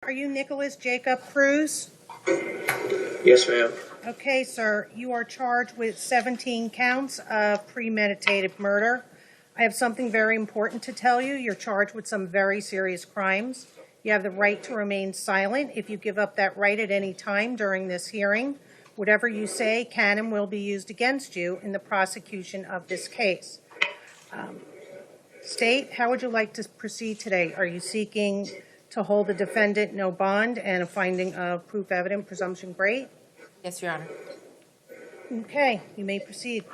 Are you Nikolas Jacob Cruz? Yes, ma'am. Okay, sir. You are charged with 17 counts of premeditated murder. I have something very important to tell you. You're charged with some very serious crimes. You have the right to remain silent. If you give up that right at any time during this hearing, whatever you say can and will be used against you in the prosecution of this case. State, how would you like to proceed today? Are you seeking to hold the defendant no bond and a finding of proof evident, presumption great? Yes, Your Honor. Okay, you may proceed.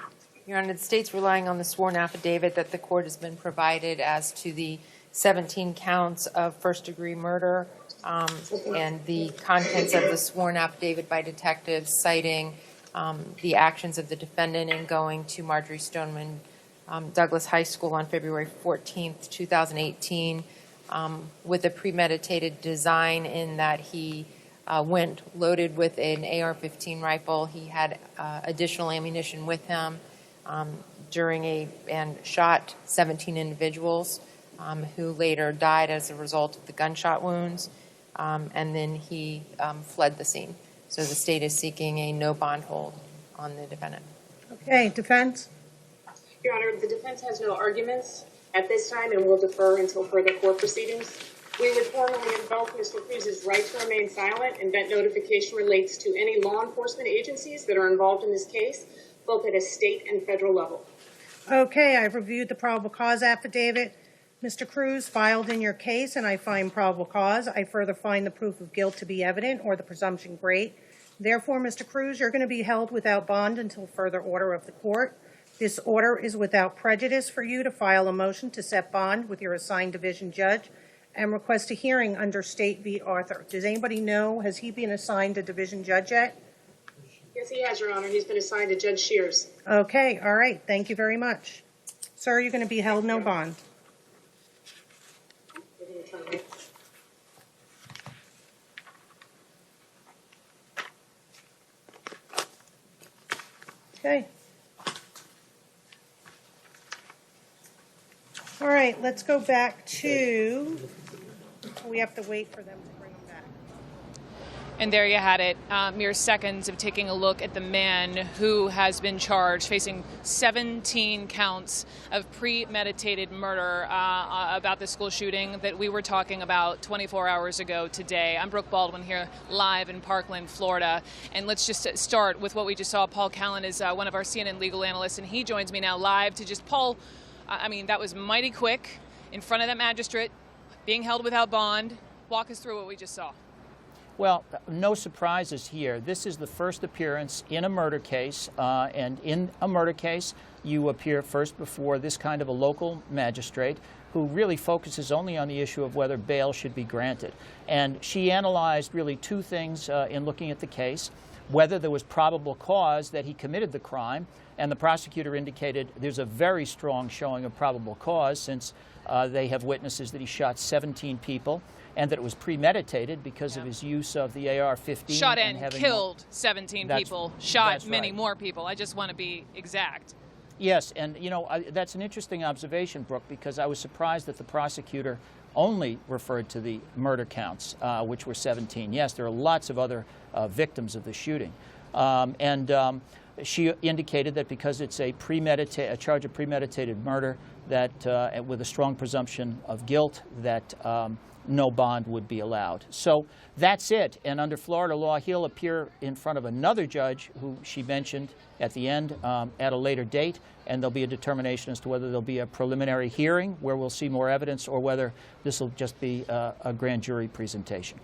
Your Honor, the state's relying on the sworn affidavit that the court has been provided as to the 17 counts of first-degree murder and the contents of the sworn affidavit by detectives citing the actions of the defendant in going to Marjorie Stoneman Douglas High School on February 14th, 2018, with a premeditated design in that he went loaded with an AR-15 rifle. He had additional ammunition with him and shot 17 individuals who later died as a result of the gunshot wounds, and then he fled the scene. So the state is seeking a no bond hold on the defendant. Okay, defense? Your Honor, the defense has no arguments at this time and will defer until further court proceedings. We would formally invoke Mr. Cruz's right to remain silent, and that notification relates to any law enforcement agencies that are involved in this case, both at a state and federal level. Okay, I've reviewed the probable cause affidavit. Mr. Cruz filed in your case, and I find probable cause. I further find the proof of guilt to be evident or the presumption great. Therefore, Mr. Cruz, you're going to be held without bond until further order of the court. This order is without prejudice for you to file a motion to set bond with your assigned division judge and request a hearing under State v. Arthur. Does anybody know, has he been assigned a division judge yet? Yes, he has, Your Honor. He's been assigned to Judge Shears. Okay, all right. Thank you very much. Sir, you're going to be held no bond. Okay. All right, let's go back to, we have to wait for them to bring them back. And there you had it, mere seconds of taking a look at the man who has been charged, facing 17 counts of premeditated murder about the school shooting that we were talking about 24 hours ago today. I'm Brooke Baldwin here live in Parkland, Florida. And let's just start with what we just saw. Paul Callan is one of our CNN legal analysts, and he joins me now live to just, Paul, I mean, that was mighty quick in front of that magistrate, being held without bond. Walk us through what we just saw. Well, no surprises here. This is the first appearance in a murder case, and in a murder case, you appear first before this kind of a local magistrate who really focuses only on the issue of whether bail should be granted. And she analyzed really two things in looking at the case: whether there was probable cause that he committed the crime, and the prosecutor indicated there's a very strong showing of probable cause since they have witnesses that he shot 17 people, and that it was premeditated because of his use of the AR-15. Shot and killed 17 people, shot many right. more people. I just want to be exact. Yes, and you know, that's an interesting observation, Brooke, because I was surprised that the prosecutor only referred to the murder counts, which were 17. Yes, there are lots of other victims of the shooting. She indicated that because it's a charge of premeditated murder, that with a strong presumption of guilt, that no bond would be allowed. So that's it. And under Florida law, he'll appear in front of another judge who she mentioned at the end at a later date, and there'll be a determination as to whether there'll be a preliminary hearing where we'll see more evidence or whether this will just be a grand jury presentation.